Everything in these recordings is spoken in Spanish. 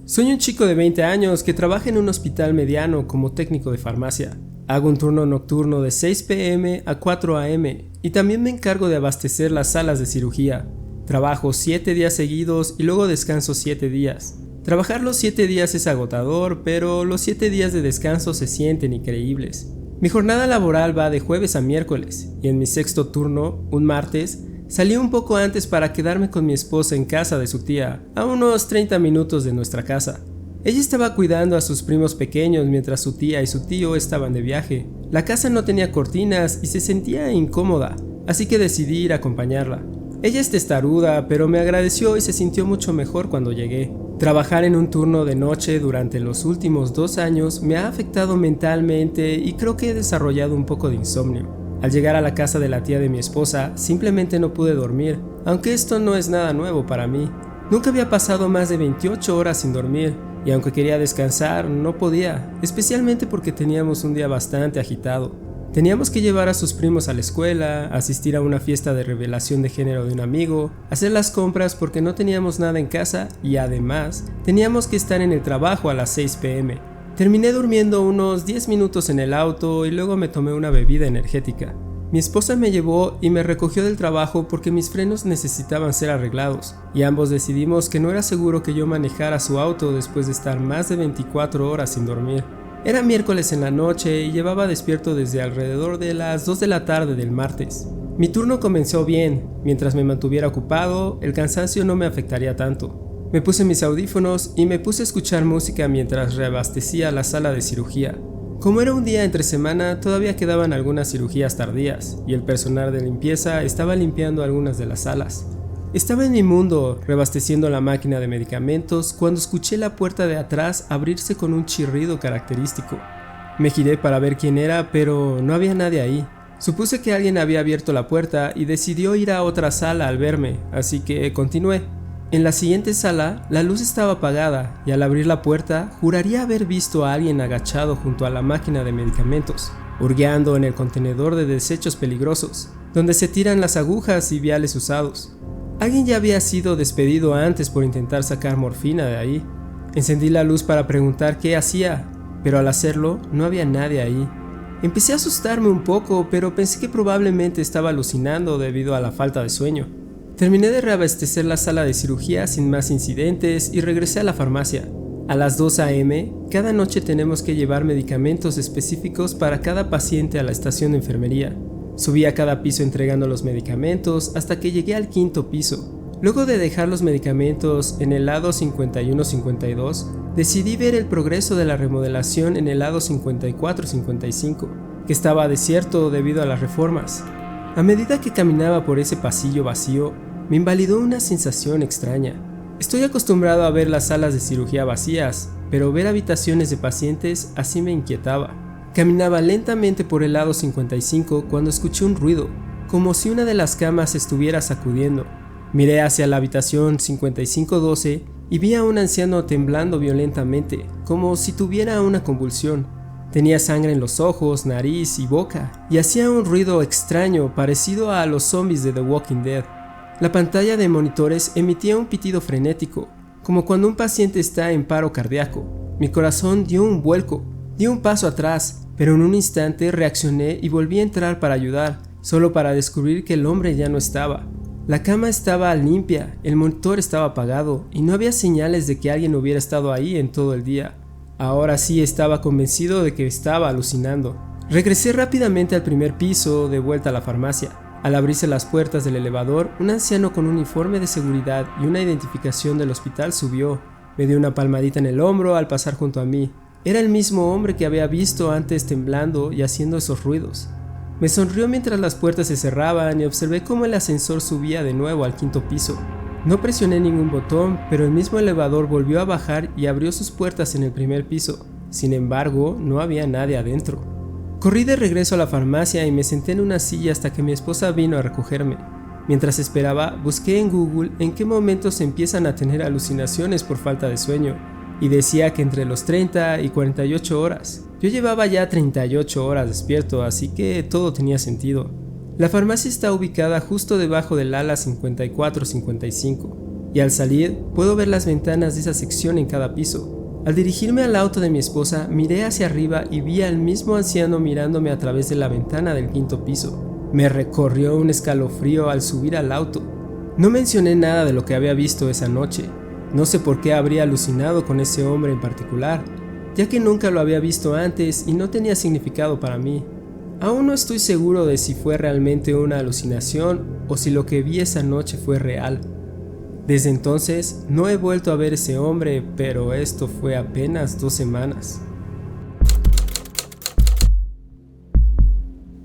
Soy un chico de 20 años que trabaja en un hospital mediano como técnico de farmacia. Hago un turno nocturno de 6 p.m. a 4 a.m. y también me encargo de abastecer las salas de cirugía. Trabajo 7 días seguidos y luego descanso 7 días. Trabajar los 7 días es agotador, pero los 7 días de descanso se sienten increíbles. Mi jornada laboral va de jueves a miércoles y en mi sexto turno, un martes, salí un poco antes para quedarme con mi esposa en casa de su tía, a unos 30 minutos de nuestra casa. Ella estaba cuidando a sus primos pequeños mientras su tía y su tío estaban de viaje. La casa no tenía cortinas y se sentía incómoda, así que decidí ir a acompañarla. Ella es testaruda, pero me agradeció y se sintió mucho mejor cuando llegué. Trabajar en un turno de noche durante los últimos 2 años me ha afectado mentalmente y creo que he desarrollado un poco de insomnio. Al llegar a la casa de la tía de mi esposa, simplemente no pude dormir, aunque esto no es nada nuevo para mí. Nunca había pasado más de 28 horas sin dormir, y aunque quería descansar, no podía, especialmente porque teníamos un día bastante agitado. Teníamos que llevar a sus primos a la escuela, asistir a una fiesta de revelación de género de un amigo, hacer las compras porque no teníamos nada en casa y además teníamos que estar en el trabajo a las 6 p.m. Terminé durmiendo unos 10 minutos en el auto y luego me tomé una bebida energética. Mi esposa me llevó y me recogió del trabajo porque mis frenos necesitaban ser arreglados y ambos decidimos que no era seguro que yo manejara su auto después de estar más de 24 horas sin dormir. Era miércoles en la noche y llevaba despierto desde alrededor de las 2 de la tarde del martes. Mi turno comenzó bien, mientras me mantuviera ocupado, el cansancio no me afectaría tanto. Me puse mis audífonos y me puse a escuchar música mientras reabastecía la sala de cirugía. Como era un día entre semana, todavía quedaban algunas cirugías tardías y el personal de limpieza estaba limpiando algunas de las salas. Estaba en mi mundo, reabasteciendo la máquina de medicamentos, cuando escuché la puerta de atrás abrirse con un chirrido característico. Me giré para ver quién era, pero no había nadie ahí. Supuse que alguien había abierto la puerta y decidió ir a otra sala al verme, así que continué. En la siguiente sala, la luz estaba apagada y al abrir la puerta, juraría haber visto a alguien agachado junto a la máquina de medicamentos, hurgueando en el contenedor de desechos peligrosos, donde se tiran las agujas y viales usados. Alguien ya había sido despedido antes por intentar sacar morfina de ahí. Encendí la luz para preguntar qué hacía, pero al hacerlo no había nadie ahí. Empecé a asustarme un poco, pero pensé que probablemente estaba alucinando debido a la falta de sueño. Terminé de reabastecer la sala de cirugía sin más incidentes y regresé a la farmacia. A las 2 a.m., cada noche tenemos que llevar medicamentos específicos para cada paciente a la estación de enfermería. Subí a cada piso entregando los medicamentos hasta que llegué al 5.º piso. Luego de dejar los medicamentos en el lado 51-52, decidí ver el progreso de la remodelación en el lado 54-55, que estaba desierto debido a las reformas. A medida que caminaba por ese pasillo vacío, me invalidó una sensación extraña. Estoy acostumbrado a ver las salas de cirugía vacías, pero ver habitaciones de pacientes así me inquietaba. Caminaba lentamente por el lado 55 cuando escuché un ruido, como si una de las camas estuviera sacudiendo. Miré hacia la habitación 5512 y vi a un anciano temblando violentamente, como si tuviera una convulsión. Tenía sangre en los ojos, nariz y boca, y hacía un ruido extraño parecido a los zombies de The Walking Dead. La pantalla de monitores emitía un pitido frenético, como cuando un paciente está en paro cardíaco. Mi corazón dio un vuelco, di un paso atrás, pero en un instante reaccioné y volví a entrar para ayudar, solo para descubrir que el hombre ya no estaba. La cama estaba limpia, el monitor estaba apagado y no había señales de que alguien hubiera estado ahí en todo el día. Ahora sí estaba convencido de que estaba alucinando. Regresé rápidamente al 1.er piso, de vuelta a la farmacia. Al abrirse las puertas del elevador, un anciano con un uniforme de seguridad y una identificación del hospital subió. Me dio una palmadita en el hombro al pasar junto a mí. Era el mismo hombre que había visto antes temblando y haciendo esos ruidos. Me sonrió mientras las puertas se cerraban y observé cómo el ascensor subía de nuevo al 5.º piso. No presioné ningún botón, pero el mismo elevador volvió a bajar y abrió sus puertas en el 1.er piso. Sin embargo, no había nadie adentro. Corrí de regreso a la farmacia y me senté en una silla hasta que mi esposa vino a recogerme. Mientras esperaba, busqué en Google en qué momentos se empiezan a tener alucinaciones por falta de sueño. Y decía que entre los 30 y 48 horas. Yo llevaba ya 38 horas despierto, así que todo tenía sentido. La farmacia está ubicada justo debajo del ala 54-55 y al salir puedo ver las ventanas de esa sección en cada piso. Al dirigirme al auto de mi esposa, miré hacia arriba y vi al mismo anciano mirándome a través de la ventana del 5º piso. Me recorrió un escalofrío al subir al auto. No mencioné nada de lo que había visto esa noche. No sé por qué habría alucinado con ese hombre en particular, ya que nunca lo había visto antes y no tenía significado para mí. Aún no estoy seguro de si fue realmente una alucinación o si lo que vi esa noche fue real. Desde entonces no he vuelto a ver ese hombre, pero esto fue apenas 2 semanas.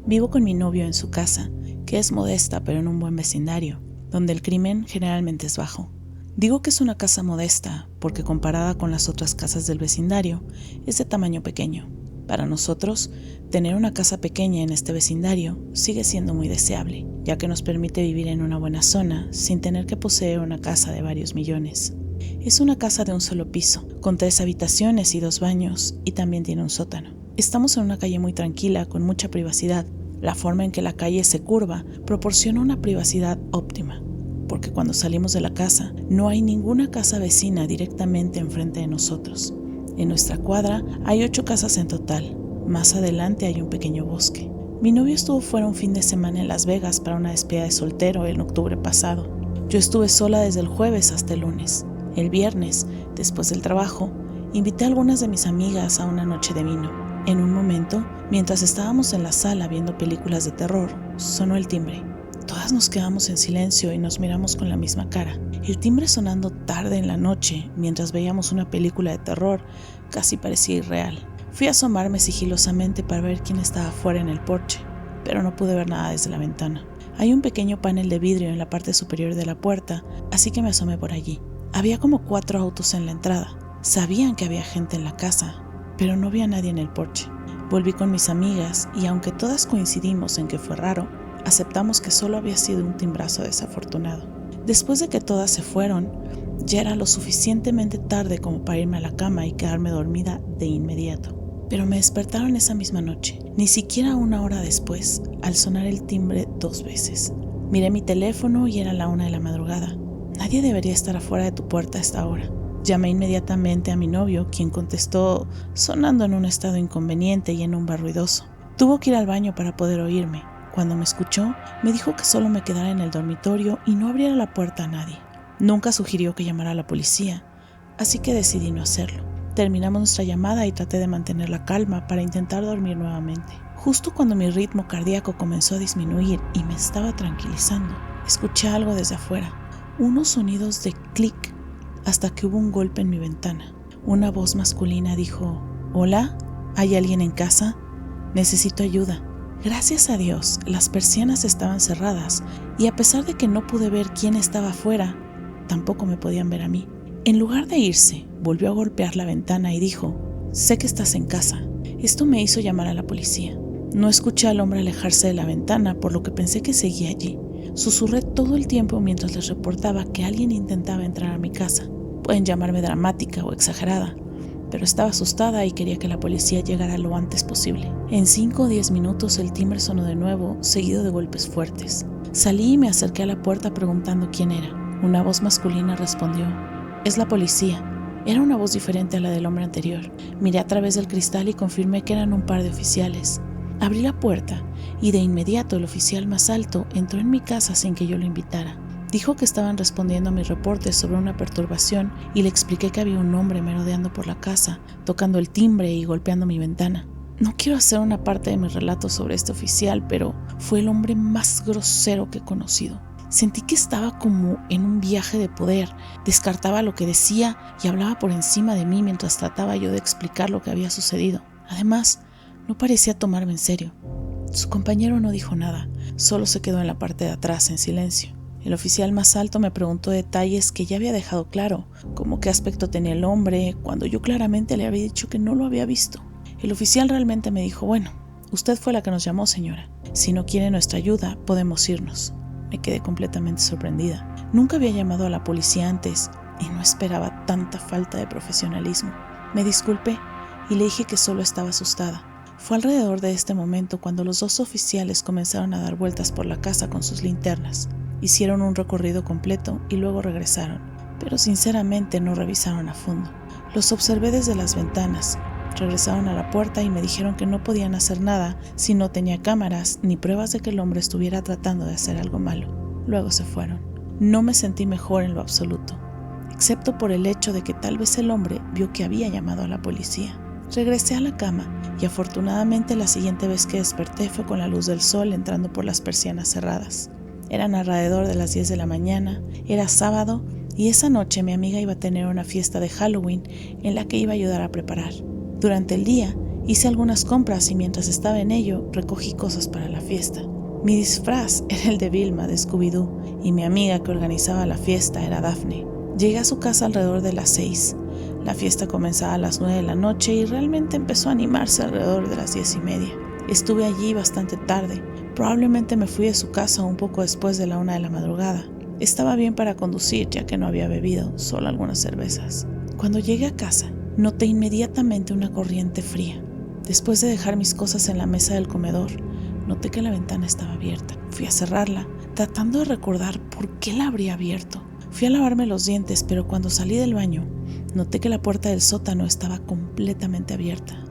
Vivo con mi novio en su casa, que es modesta pero en un buen vecindario, donde el crimen generalmente es bajo. Digo que es una casa modesta porque comparada con las otras casas del vecindario, es de tamaño pequeño. Para nosotros, tener una casa pequeña en este vecindario sigue siendo muy deseable, ya que nos permite vivir en una buena zona sin tener que poseer una casa de varios millones. Es una casa de un solo piso, con 3 habitaciones y 2 baños, y también tiene un sótano. Estamos en una calle muy tranquila, con mucha privacidad. La forma en que la calle se curva proporciona una privacidad óptima, porque cuando salimos de la casa no hay ninguna casa vecina directamente enfrente de nosotros. En nuestra cuadra hay 8 casas en total. Más adelante hay un pequeño bosque. Mi novio estuvo fuera un fin de semana en Las Vegas para una despedida de soltero en octubre pasado. Yo estuve sola desde el jueves hasta el lunes. El viernes, después del trabajo, invité a algunas de mis amigas a una noche de vino. En un momento, mientras estábamos en la sala viendo películas de terror, sonó el timbre. Todas nos quedamos en silencio y nos miramos con la misma cara. El timbre sonando tarde en la noche, mientras veíamos una película de terror, casi parecía irreal. Fui a asomarme sigilosamente para ver quién estaba afuera en el porche, pero no pude ver nada desde la ventana. Hay un pequeño panel de vidrio en la parte superior de la puerta, así que me asomé por allí. Había como 4 autos en la entrada. Sabían que había gente en la casa, pero no había nadie en el porche. Volví con mis amigas y aunque todas coincidimos en que fue raro, aceptamos que solo había sido un timbrazo desafortunado. Después de que todas se fueron, ya era lo suficientemente tarde como para irme a la cama y quedarme dormida de inmediato. Pero me despertaron esa misma noche, ni siquiera 1 hora después, al sonar el timbre 2 veces. Miré mi teléfono y era la 1 de la madrugada. Nadie debería estar afuera de tu puerta a esta hora. Llamé inmediatamente a mi novio, quien contestó sonando en un estado inconveniente y en un bar ruidoso. Tuvo que ir al baño para poder oírme. Cuando me escuchó, me dijo que solo me quedara en el dormitorio y no abriera la puerta a nadie. Nunca sugirió que llamara a la policía, así que decidí no hacerlo. Terminamos nuestra llamada y traté de mantener la calma para intentar dormir nuevamente. Justo cuando mi ritmo cardíaco comenzó a disminuir y me estaba tranquilizando, escuché algo desde afuera, unos sonidos de clic, hasta que hubo un golpe en mi ventana. Una voz masculina dijo: «¿Hola? ¿Hay alguien en casa? Necesito ayuda». Gracias a Dios, las persianas estaban cerradas y a pesar de que no pude ver quién estaba afuera, tampoco me podían ver a mí. En lugar de irse, volvió a golpear la ventana y dijo: «Sé que estás en casa». Esto me hizo llamar a la policía. No escuché al hombre alejarse de la ventana, por lo que pensé que seguía allí. Susurré todo el tiempo mientras les reportaba que alguien intentaba entrar a mi casa. Pueden llamarme dramática o exagerada, pero estaba asustada y quería que la policía llegara lo antes posible. En 5 o 10 minutos el timbre sonó de nuevo, seguido de golpes fuertes. Salí y me acerqué a la puerta preguntando quién era. Una voz masculina respondió: «Es la policía». Era una voz diferente a la del hombre anterior. Miré a través del cristal y confirmé que eran un par de oficiales. Abrí la puerta y de inmediato el oficial más alto entró en mi casa sin que yo lo invitara. Dijo que estaban respondiendo a mis reportes sobre una perturbación y le expliqué que había un hombre merodeando por la casa, tocando el timbre y golpeando mi ventana. No quiero hacer una parte de mi relato sobre este oficial, pero fue el hombre más grosero que he conocido. Sentí que estaba como en un viaje de poder, descartaba lo que decía y hablaba por encima de mí mientras trataba yo de explicar lo que había sucedido. Además, no parecía tomarme en serio. Su compañero no dijo nada, solo se quedó en la parte de atrás en silencio. El oficial más alto me preguntó detalles que ya había dejado claro, como qué aspecto tenía el hombre, cuando yo claramente le había dicho que no lo había visto. El oficial realmente me dijo: «Bueno, usted fue la que nos llamó, señora. Si no quiere nuestra ayuda, podemos irnos». Me quedé completamente sorprendida. Nunca había llamado a la policía antes y no esperaba tanta falta de profesionalismo. Me disculpé y le dije que solo estaba asustada. Fue alrededor de este momento cuando los 2 oficiales comenzaron a dar vueltas por la casa con sus linternas. Hicieron un recorrido completo y luego regresaron. pero sinceramente no revisaron a fondo. Los observé desde las ventanas. Regresaron a la puerta y me dijeron que no podían hacer nada si no tenía cámaras ni pruebas de que el hombre estuviera tratando de hacer algo malo. Luego se fueron. No me sentí mejor en lo absoluto, excepto por el hecho de que tal vez el hombre vio que había llamado a la policía. Regresé a la cama y afortunadamente la siguiente vez que desperté fue con la luz del sol entrando por las persianas cerradas. Eran alrededor de las 10 de la mañana, era sábado y esa noche mi amiga iba a tener una fiesta de Halloween en la que iba a ayudar a preparar. Durante el día hice algunas compras y mientras estaba en ello recogí cosas para la fiesta. Mi disfraz era el de Vilma de Scooby-Doo y mi amiga que organizaba la fiesta era Daphne. Llegué a su casa alrededor de las 6. La fiesta comenzaba a las 9 de la noche y realmente empezó a animarse alrededor de las 10:30. Estuve allí bastante tarde. Probablemente me fui de su casa un poco después de la 1 de la madrugada. Estaba bien para conducir ya que no había bebido, solo algunas cervezas. Cuando llegué a casa, noté inmediatamente una corriente fría. Después de dejar mis cosas en la mesa del comedor, noté que la ventana estaba abierta. Fui a cerrarla, tratando de recordar por qué la habría abierto. Fui a lavarme los dientes, pero cuando salí del baño, noté que la puerta del sótano estaba completamente abierta.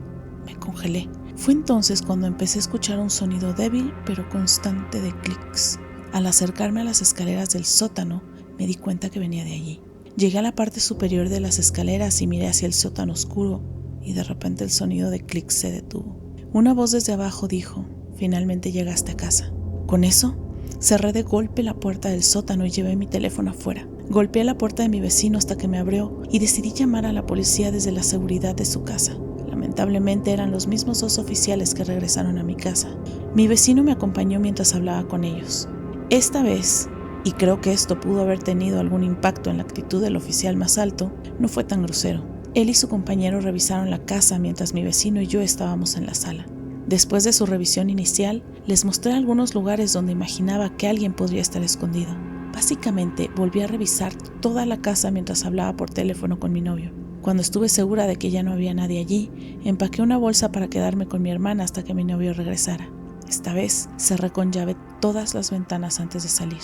Me congelé. Fue entonces cuando empecé a escuchar un sonido débil pero constante de clics. Al acercarme a las escaleras del sótano, me di cuenta que venía de allí. Llegué a la parte superior de las escaleras y miré hacia el sótano oscuro, y de repente el sonido de clics se detuvo. Una voz desde abajo dijo: «Finalmente llegaste a casa». Con eso, cerré de golpe la puerta del sótano y llevé mi teléfono afuera. Golpeé la puerta de mi vecino hasta que me abrió y decidí llamar a la policía desde la seguridad de su casa. Lamentablemente eran los mismos 2 oficiales que regresaron a mi casa. Mi vecino me acompañó mientras hablaba con ellos. Esta vez, y creo que esto pudo haber tenido algún impacto en la actitud del oficial más alto, no fue tan grosero. Él y su compañero revisaron la casa mientras mi vecino y yo estábamos en la sala. Después de su revisión inicial, les mostré algunos lugares donde imaginaba que alguien podría estar escondido. Básicamente, volví a revisar toda la casa mientras hablaba por teléfono con mi novio. Cuando estuve segura de que ya no había nadie allí, empaqué una bolsa para quedarme con mi hermana hasta que mi novio regresara. Esta vez, cerré con llave todas las ventanas antes de salir.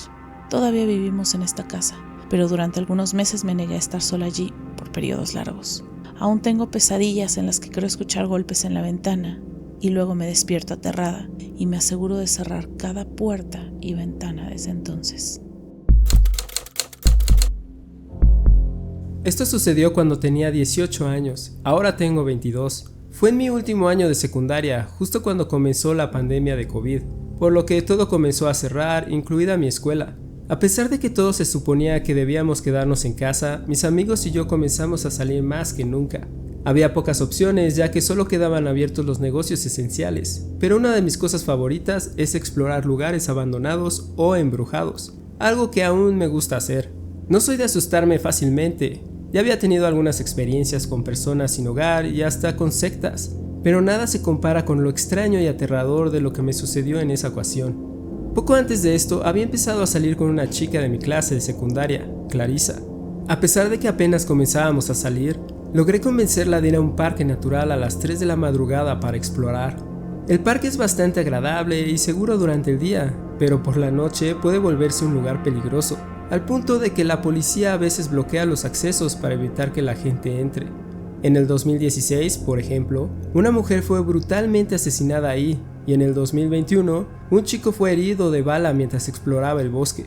Todavía vivimos en esta casa, pero durante algunos meses me negué a estar sola allí por periodos largos. Aún tengo pesadillas en las que creo escuchar golpes en la ventana y luego me despierto aterrada y me aseguro de cerrar cada puerta y ventana desde entonces. Esto sucedió cuando tenía 18 años, ahora tengo 22. Fue en mi último año de secundaria, justo cuando comenzó la pandemia de COVID, por lo que todo comenzó a cerrar, incluida mi escuela. A pesar de que todo se suponía que debíamos quedarnos en casa, mis amigos y yo comenzamos a salir más que nunca. Había pocas opciones ya que solo quedaban abiertos los negocios esenciales, pero una de mis cosas favoritas es explorar lugares abandonados o embrujados, algo que aún me gusta hacer. No soy de asustarme fácilmente, ya había tenido algunas experiencias con personas sin hogar y hasta con sectas, pero nada se compara con lo extraño y aterrador de lo que me sucedió en esa ocasión. Poco antes de esto, había empezado a salir con una chica de mi clase de secundaria, Clarissa. A pesar de que apenas comenzábamos a salir, logré convencerla de ir a un parque natural a las 3 de la madrugada para explorar. El parque es bastante agradable y seguro durante el día, pero por la noche puede volverse un lugar peligroso, al punto de que la policía a veces bloquea los accesos para evitar que la gente entre. En el 2016, por ejemplo, una mujer fue brutalmente asesinada ahí, y en el 2021, un chico fue herido de bala mientras exploraba el bosque.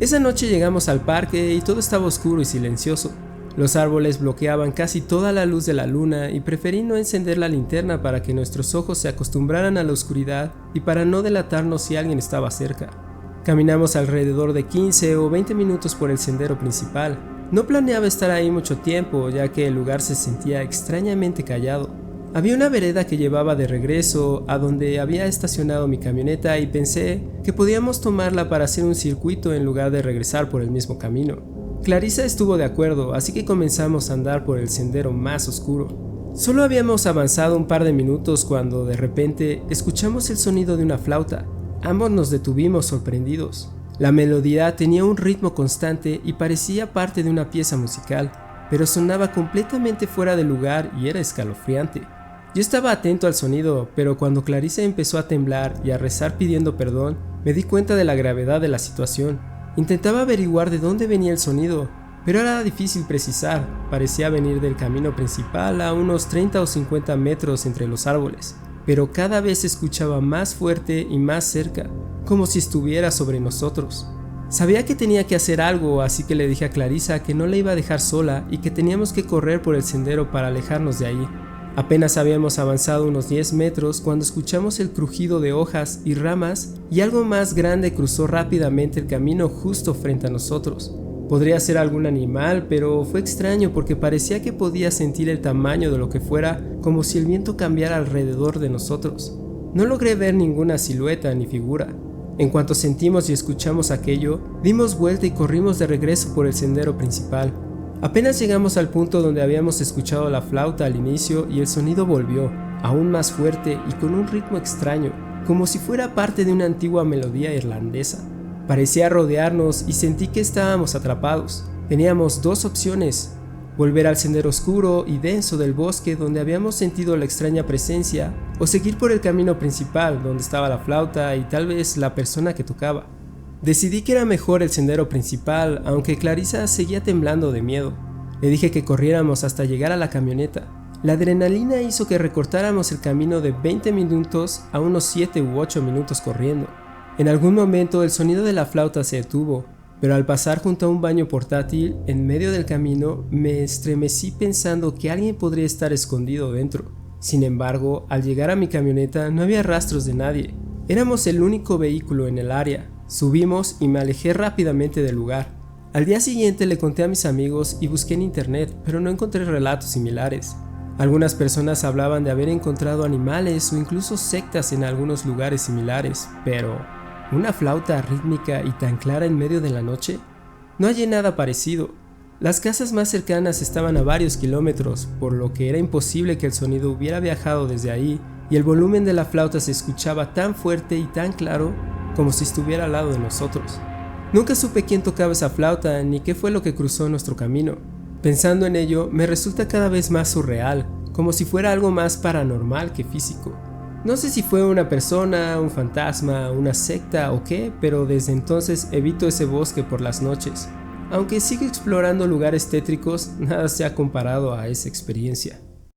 Esa noche llegamos al parque y todo estaba oscuro y silencioso. Los árboles bloqueaban casi toda la luz de la luna y preferí no encender la linterna para que nuestros ojos se acostumbraran a la oscuridad y para no delatarnos si alguien estaba cerca. Caminamos alrededor de 15 o 20 minutos por el sendero principal. No planeaba estar ahí mucho tiempo, ya que el lugar se sentía extrañamente callado. Había una vereda que llevaba de regreso a donde había estacionado mi camioneta y pensé que podíamos tomarla para hacer un circuito en lugar de regresar por el mismo camino. Clarissa estuvo de acuerdo, así que comenzamos a andar por el sendero más oscuro. Solo habíamos avanzado un par de minutos cuando de repente escuchamos el sonido de una flauta. Ambos nos detuvimos sorprendidos. La melodía tenía un ritmo constante y parecía parte de una pieza musical, pero sonaba completamente fuera de lugar y era escalofriante. Yo estaba atento al sonido, pero cuando Clarissa empezó a temblar y a rezar pidiendo perdón, me di cuenta de la gravedad de la situación. Intentaba averiguar de dónde venía el sonido, pero era difícil precisar, parecía venir del camino principal a unos 30 o 50 metros entre los árboles, pero cada vez se escuchaba más fuerte y más cerca, como si estuviera sobre nosotros. Sabía que tenía que hacer algo, así que le dije a Clarissa que no la iba a dejar sola y que teníamos que correr por el sendero para alejarnos de ahí. Apenas habíamos avanzado unos 10 metros cuando escuchamos el crujido de hojas y ramas y algo más grande cruzó rápidamente el camino justo frente a nosotros. Podría ser algún animal, pero fue extraño porque parecía que podía sentir el tamaño de lo que fuera, como si el viento cambiara alrededor de nosotros. No logré ver ninguna silueta ni figura. En cuanto sentimos y escuchamos aquello, dimos vuelta y corrimos de regreso por el sendero principal. Apenas llegamos al punto donde habíamos escuchado la flauta al inicio y el sonido volvió, aún más fuerte y con un ritmo extraño, como si fuera parte de una antigua melodía irlandesa. Parecía rodearnos y sentí que estábamos atrapados. Teníamos dos opciones: volver al sendero oscuro y denso del bosque donde habíamos sentido la extraña presencia, o seguir por el camino principal donde estaba la flauta y tal vez la persona que tocaba. Decidí que era mejor el sendero principal, aunque Clarissa seguía temblando de miedo. Le dije que corriéramos hasta llegar a la camioneta. La adrenalina hizo que recortáramos el camino de 20 minutos a unos 7 u 8 minutos corriendo. En algún momento el sonido de la flauta se detuvo, pero al pasar junto a un baño portátil en medio del camino me estremecí pensando que alguien podría estar escondido dentro. Sin embargo, al llegar a mi camioneta no había rastros de nadie. Éramos el único vehículo en el área. Subimos y me alejé rápidamente del lugar. Al día siguiente le conté a mis amigos y busqué en internet, pero no encontré relatos similares. Algunas personas hablaban de haber encontrado animales o incluso sectas en algunos lugares similares, pero ¿una flauta rítmica y tan clara en medio de la noche? No hallé nada parecido. Las casas más cercanas estaban a varios kilómetros, por lo que era imposible que el sonido hubiera viajado desde ahí, y el volumen de la flauta se escuchaba tan fuerte y tan claro como si estuviera al lado de nosotros. Nunca supe quién tocaba esa flauta ni qué fue lo que cruzó nuestro camino. Pensando en ello, me resulta cada vez más surreal, como si fuera algo más paranormal que físico. No sé si fue una persona, un fantasma, una secta o qué, pero desde entonces evito ese bosque por las noches. Aunque sigo explorando lugares tétricos, nada se ha comparado a esa experiencia.